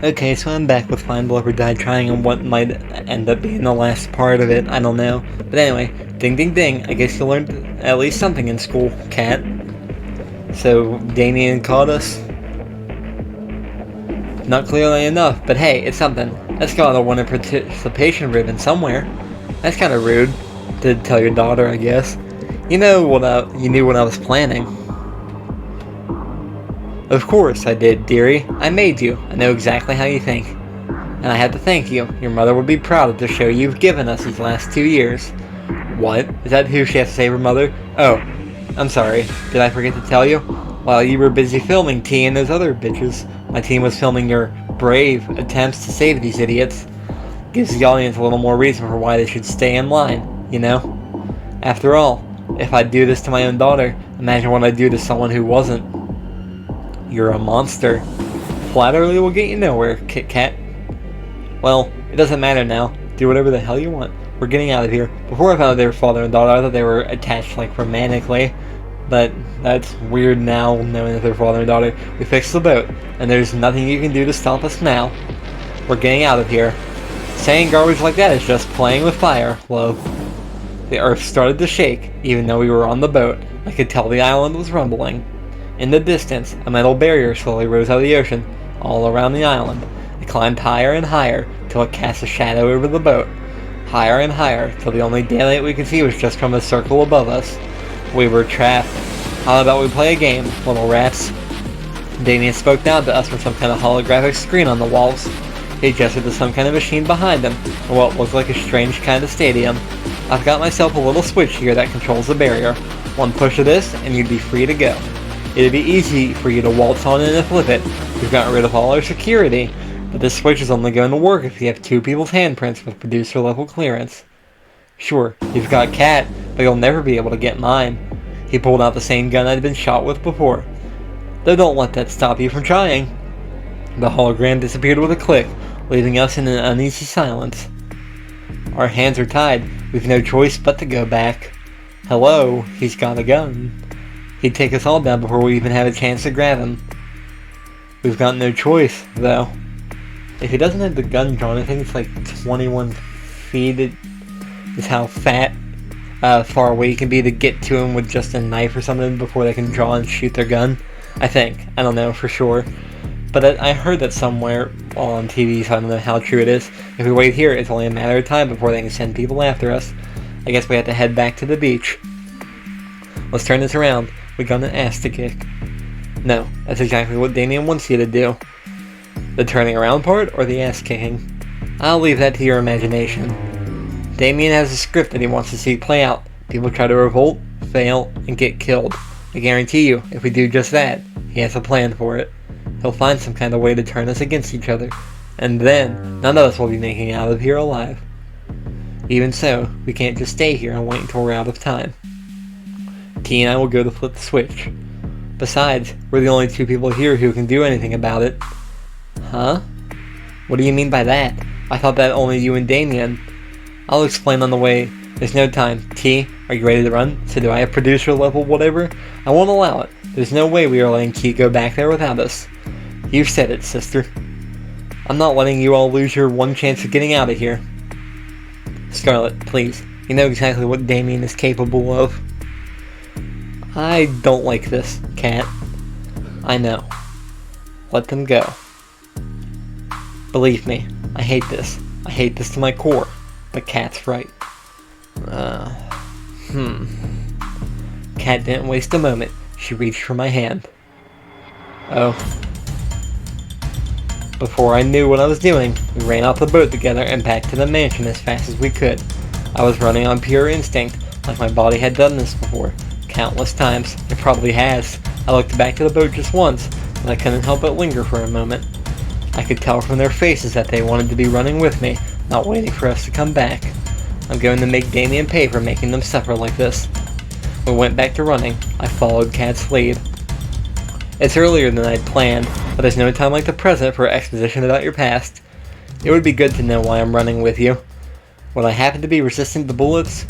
Okay, so I'm back with Find Blubber Die Trying and what might end up being the last part of it, I don't know. But anyway, ding ding ding, I guess you learned at least something in school, cat. So, Damian caught us? Not clearly enough, but hey, it's something. That's got a winner participation ribbon somewhere. That's kinda rude to tell your daughter, I guess. You knew what I was planning. Of course I did, dearie. I made you. I know exactly how you think. And I have to thank you. Your mother would be proud of the show you've given us these last 2 years. What? Is that who she has to save her mother? Oh, I'm sorry. Did I forget to tell you? While you were busy filming T and those other bitches, my team was filming your brave attempts to save these idiots. Gives the audience a little more reason for why they should stay in line, you know? After all, if I do this to my own daughter, imagine what I'd do to someone who wasn't. You're a monster. Flattery will get you nowhere, Kit Kat. Well, it doesn't matter now. Do whatever the hell you want. We're getting out of here. Before I found out they were father and daughter, I thought they were attached, like, romantically. But that's weird now, knowing that they're father and daughter. We fixed the boat, and there's nothing you can do to stop us now. We're getting out of here. Saying garbage like that is just playing with fire, love. The earth started to shake, even though we were on the boat. I could tell the island was rumbling. In the distance, a metal barrier slowly rose out of the ocean, all around the island. It climbed higher and higher, till it cast a shadow over the boat. Higher and higher, till the only daylight we could see was just from the circle above us. We were trapped. How about we play a game, little rats? Damian spoke down to us from some kind of holographic screen on the walls. He gestured to some kind of machine behind him, or what looked like a strange kind of stadium. I've got myself a little switch here that controls the barrier. One push of this, and you'd be free to go. It'd be easy for you to waltz on in and flip it. We've gotten rid of all our security, but this switch is only going to work if you have 2 people's handprints with producer level clearance. Sure, you've got Cat, but you'll never be able to get mine. He pulled out the same gun I'd been shot with before. Though don't let that stop you from trying. The hologram disappeared with a click, leaving us in an uneasy silence. Our hands are tied. We've no choice but to go back. Hello, he's got a gun. He'd take us all down before we even have a chance to grab him. We've got no choice, though. If he doesn't have the gun drawn, I think it's like 21 feet is how far away you can be to get to him with just a knife or something before they can draw and shoot their gun. I think. I don't know for sure. But I heard that somewhere on TV, so I don't know how true it is. If we wait here, it's only a matter of time before they can send people after us. I guess we have to head back to the beach. Let's turn this around. We got an ass to kick. No, that's exactly what Damian wants you to do. The turning around part, or the ass kicking? I'll leave that to your imagination. Damian has a script that he wants to see play out. People try to revolt, fail, and get killed. I guarantee you, if we do just that, he has a plan for it. He'll find some kind of way to turn us against each other. And then, none of us will be making it out of here alive. Even so, we can't just stay here and wait until we're out of time. T and I will go to flip the switch. Besides, we're the only 2 people here who can do anything about it. Huh? What do you mean by that? I thought that only you and Damian. I'll explain on the way. There's no time. T, are you ready to run? So do I have producer level whatever? I won't allow it. There's no way we are letting T go back there without us. You've said it, sister. I'm not letting you all lose your one chance of getting out of here. Scarlet, please. You know exactly what Damian is capable of. I don't like this, Cat. I know. Let them go. Believe me, I hate this. I hate this to my core. But Cat's right. Cat didn't waste a moment. She reached for my hand. Oh. Before I knew what I was doing, we ran off the boat together and back to the mansion as fast as we could. I was running on pure instinct, like my body had done this before. Countless times. It probably has. I looked back to the boat just once, but I couldn't help but linger for a moment. I could tell from their faces that they wanted to be running with me, not waiting for us to come back. I'm going to make Damian pay for making them suffer like this. We went back to running. I followed Cat's lead. It's earlier than I'd planned, but there's no time like the present for exposition about your past. It would be good to know why I'm running with you. Would I happen to be resistant to bullets?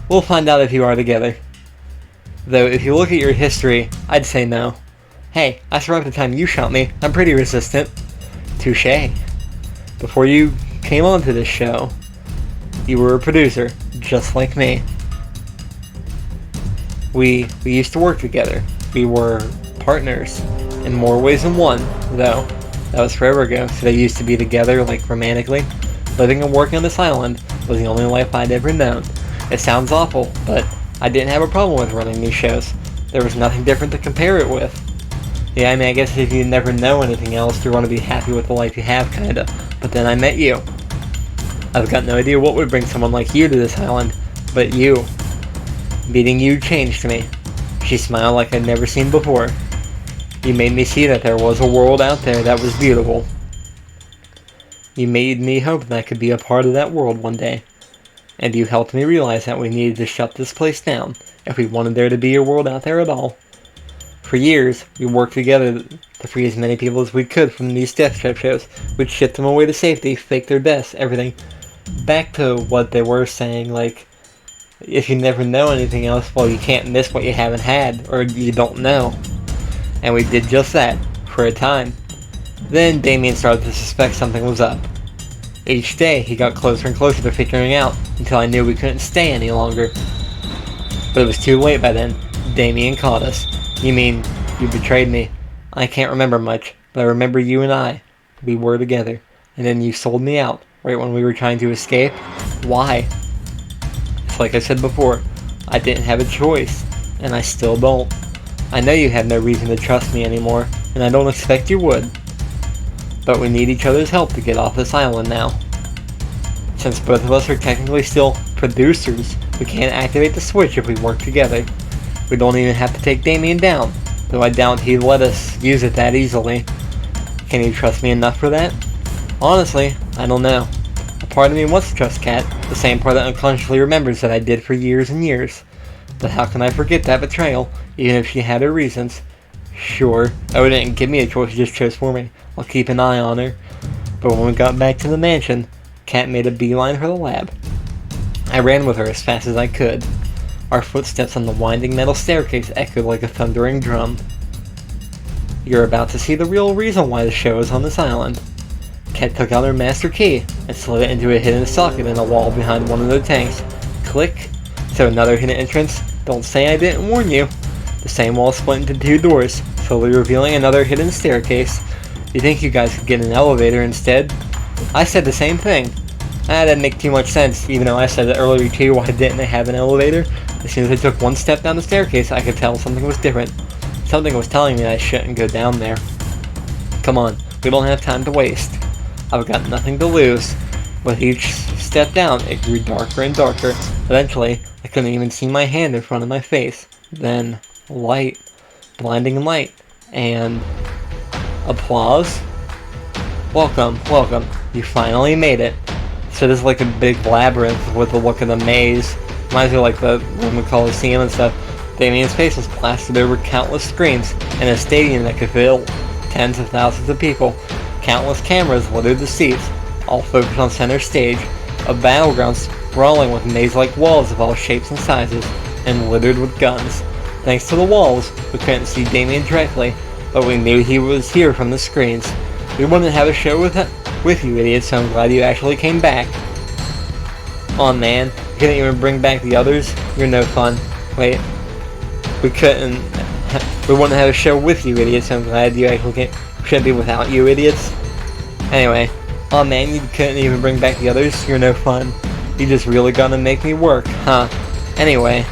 We'll find out if you are together. Though, if you look at your history, I'd say no. Hey, I survived the time you shot me. I'm pretty resistant. Touche. Before you came onto this show, you were a producer, just like me. We used to work together. We were partners in more ways than one, though. That was forever ago, so they used to be together, like, romantically. Living and working on this island was the only life I'd ever known. It sounds awful, but I didn't have a problem with running these shows. There was nothing different to compare it with. Yeah, I mean, I guess if you never know anything else, you're going to be happy with the life you have, kinda. But then I met you. I've got no idea what would bring someone like you to this island, but you. Meeting you changed me. She smiled like I'd never seen before. You made me see that there was a world out there that was beautiful. You made me hope that I could be a part of that world one day. And you helped me realize that we needed to shut this place down if we wanted there to be a world out there at all. For years, we worked together to free as many people as we could from these death trap shows. We'd ship them away to safety, fake their deaths, everything. Back to what they were saying, like, if you never know anything else, well, you can't miss what you haven't had, or you don't know. And we did just that, for a time. Then Damian started to suspect something was up. Each day, he got closer and closer to figuring out, until I knew we couldn't stay any longer. But it was too late by then. Damian caught us. You mean, you betrayed me. I can't remember much, but I remember you and I. We were together. And then you sold me out, right when we were trying to escape. Why? It's like I said before, I didn't have a choice, and I still don't. I know you have no reason to trust me anymore, and I don't expect you would. But we need each other's help to get off this island now. Since both of us are technically still producers, we can't activate the switch if we work together. We don't even have to take Damian down, though I doubt he'd let us use it that easily. Can you trust me enough for that? Honestly, I don't know. A part of me wants to trust Kat, the same part that unconsciously remembers that I did for years and years. But how can I forget that betrayal, even if she had her reasons? Sure, Oda didn't give me a choice, she just chose for me. I'll keep an eye on her. But when we got back to the mansion, Kat made a beeline for the lab. I ran with her as fast as I could. Our footsteps on the winding metal staircase echoed like a thundering drum. You're about to see the real reason why the show is on this island. Kat took out her master key and slid it into a hidden socket in the wall behind one of the tanks. Click. So another hidden entrance. Don't say I didn't warn you. The same wall split into two doors, slowly revealing another hidden staircase. You think you guys could get an elevator instead? I said the same thing. That didn't make too much sense, even though I said it earlier too. Why didn't they have an elevator? As soon as I took one step down the staircase, I could tell something was different. Something was telling me I shouldn't go down there. Come on, we don't have time to waste. I've got nothing to lose. With each step down, it grew darker and darker. Eventually, I couldn't even see my hand in front of my face. Then, light. Blinding light. And applause. Welcome, welcome. You finally made it. So this is like a big labyrinth with the look of the maze. Reminds me of like the Roman Colosseum and stuff. Damian's face was plastered over countless screens in a stadium that could fill tens of thousands of people. Countless cameras littered the seats, all focused on center stage, a battleground sprawling with maze-like walls of all shapes and sizes, and littered with guns. Thanks to the walls, we couldn't see Damian directly, but we knew he was here from the screens. We wouldn't have a show with you, idiots, so I'm glad you actually came back. Aw man, you couldn't even bring back the others? You're no fun. Wait, we wouldn't have a show with you, idiots, so I'm glad you actually came. Shouldn't be without you, idiots. Anyway, aw man, you couldn't even bring back the others? You're no fun. You just really gonna make me work, huh? Anyway.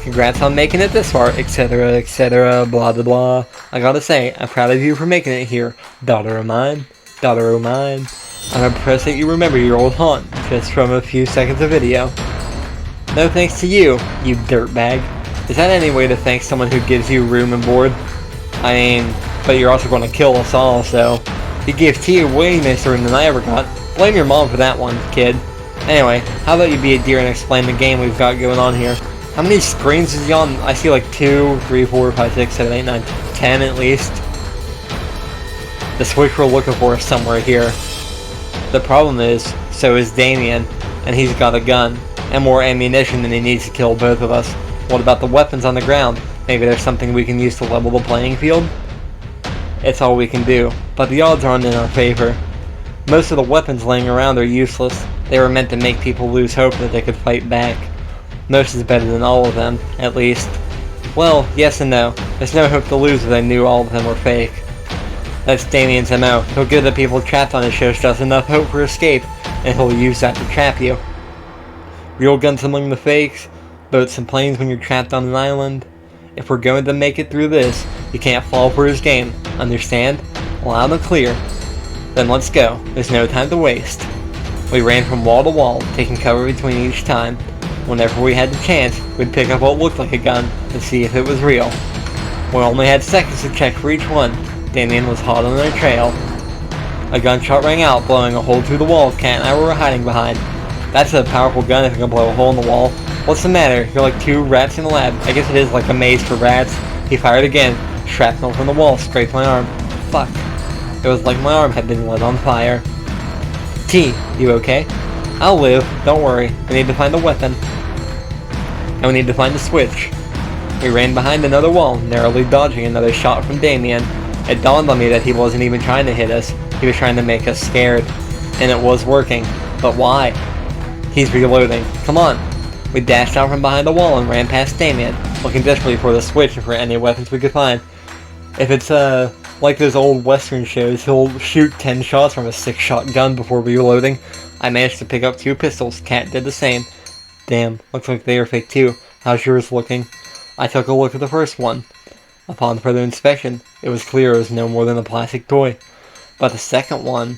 Congrats on making it this far, etc., blah blah blah. I gotta say, I'm proud of you for making it here, daughter of mine. Daughter of mine. I'm impressed that you remember your old haunt, just from a few seconds of video. No thanks to you, you dirtbag. Is that any way to thank someone who gives you room and board? I mean, but you're also going to kill us all, so... You gave T way nicer than I ever got. Blame your mom for that one, kid. Anyway, how about you be a dear and explain the game we've got going on here? How many screens is he on? I see like 2, 3, 4, 5, 6, 7, 8, 9, 10 at least. The switch we're looking for is somewhere here. The problem is, so is Damian, and he's got a gun, and more ammunition than he needs to kill both of us. What about the weapons on the ground? Maybe there's something we can use to level the playing field? It's all we can do, but the odds aren't in our favor. Most of the weapons laying around are useless. They were meant to make people lose hope that they could fight back. Most is better than all of them, at least. Well, yes and no. There's no hope to lose if I knew all of them were fake. That's Damian's MO. He'll give the people trapped on his shows just enough hope for escape, and he'll use that to trap you. Real guns among the fakes, boats and planes when you're trapped on an island. If we're going to make it through this, you can't fall for his game. Understand? Loud and clear. Then let's go. There's no time to waste. We ran from wall to wall, taking cover between each time. Whenever we had the chance, we'd pick up what looked like a gun and see if it was real. We only had seconds to check for each one. Damian was hot on our trail. A gunshot rang out, blowing a hole through the wall Cat and I were hiding behind. That's a powerful gun if it can blow a hole in the wall. What's the matter? You're like two rats in the lab. I guess it is like a maze for rats. He fired again. Shrapnel from the wall scraped my arm. Fuck. It was like my arm had been lit on fire. T, you okay? I'll live. Don't worry. We need to find a weapon. And we need to find the switch. We ran behind another wall, narrowly dodging another shot from Damian. It dawned on me that he wasn't even trying to hit us. He was trying to make us scared. And it was working. But why? He's reloading. Come on. We dashed out from behind the wall and ran past Damian, looking desperately for the switch and for any weapons we could find. If it's like those old western shows, he'll shoot 10 shots from a 6-shot gun before reloading. I managed to pick up 2 pistols. Cat did the same. Damn, looks like they are fake too. How's yours looking? I took a look at the first one. Upon further inspection, it was clear it was no more than a plastic toy. But the second one,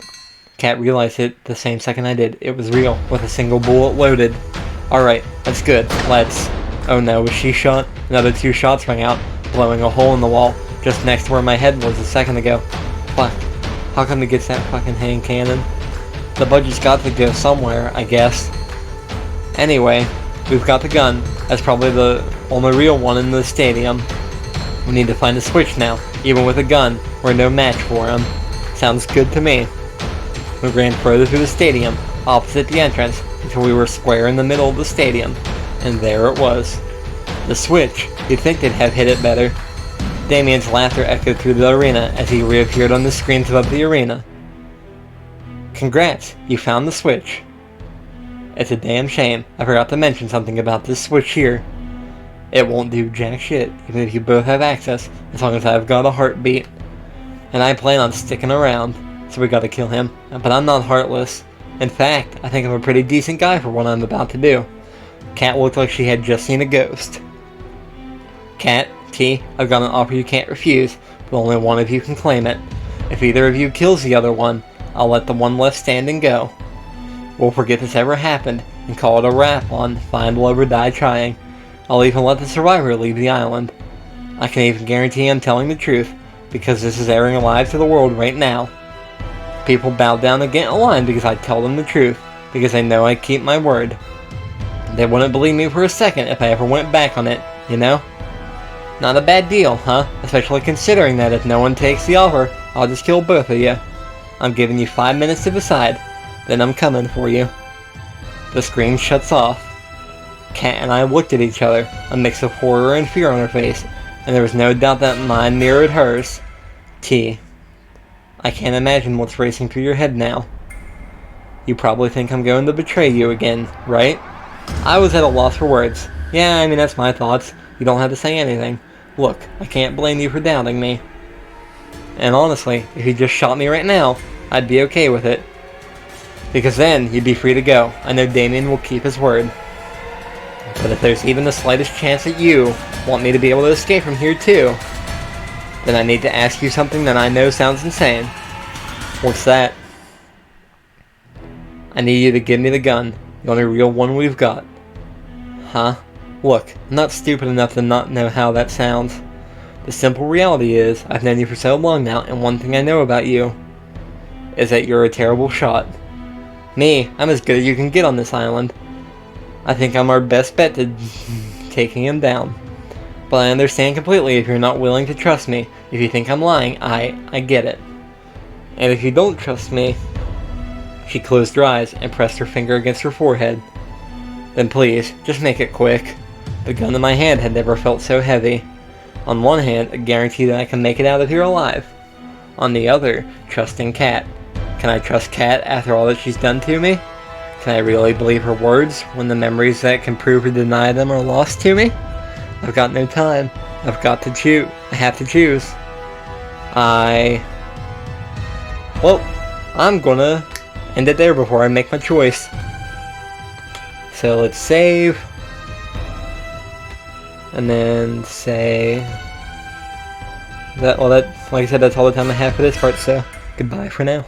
Cat realized it the same second I did. It was real, with a single bullet loaded. Alright, that's good. Let's... Oh no, was she shot? Another 2 shots rang out, blowing a hole in the wall, just next to where my head was a second ago. Fuck. How come he gets that fucking hand cannon? The budget's got to go somewhere, I guess. Anyway, we've got the gun. That's probably the only real one in the stadium. We need to find a switch now. Even with a gun, we're no match for him. Sounds good to me. We ran further through the stadium, opposite the entrance, until we were square in the middle of the stadium. And there it was. The switch. You'd think they'd have hit it better. Damian's laughter echoed through the arena as he reappeared on the screens above the arena. Congrats, you found the switch. It's a damn shame. I forgot to mention something about this switch here. It won't do jack shit, even if you both have access, as long as I've got a heartbeat. And I plan on sticking around, so we gotta kill him. But I'm not heartless. In fact, I think I'm a pretty decent guy for what I'm about to do. Cat looked like she had just seen a ghost. Cat, T, I've got an offer you can't refuse, but only one of you can claim it. If either of you kills the other one, I'll let the one left standing go. We'll forget this ever happened, and call it a wrap on Find Love or Die Trying. I'll even let the survivor leave the island. I can even guarantee I'm telling the truth, because this is airing live to the world right now. People bow down and get in line because I tell them the truth, because they know I keep my word. They wouldn't believe me for a second if I ever went back on it, you know? Not a bad deal, huh? Especially considering that if no one takes the offer, I'll just kill both of you. I'm giving you 5 minutes to decide, then I'm coming for you. The screen shuts off. Cat and I looked at each other, a mix of horror and fear on her face, and there was no doubt that mine mirrored hers. T. I can't imagine what's racing through your head now. You probably think I'm going to betray you again, right? I was at a loss for words. Yeah, I mean, that's my thoughts. You don't have to say anything. Look, I can't blame you for doubting me. And honestly, if you just shot me right now, I'd be okay with it. Because then, you'd be free to go. I know Damian will keep his word. But if there's even the slightest chance that you want me to be able to escape from here too, then I need to ask you something that I know sounds insane. What's that? I need you to give me the gun, the only real one we've got. Huh? Look, I'm not stupid enough to not know how that sounds. The simple reality is, I've known you for so long now, and one thing I know about you is that you're a terrible shot. Me, I'm as good as you can get on this island. I think I'm our best bet to taking him down. But I understand completely if you're not willing to trust me. If you think I'm lying, I get it. And if you don't trust me... She closed her eyes and pressed her finger against her forehead. Then please, just make it quick. The gun in my hand had never felt so heavy. On one hand, a guarantee that I can make it out of here alive. On the other, trusting Kat. Can I trust Kat after all that she's done to me? Can I really believe her words when the memories that can prove or deny them are lost to me? I've got no time. I've got to choose. I have to choose. Well, I'm gonna end it there before I make my choice. So let's save. And then say that, well, that, like I said, that's all the time I have for this part, so goodbye for now.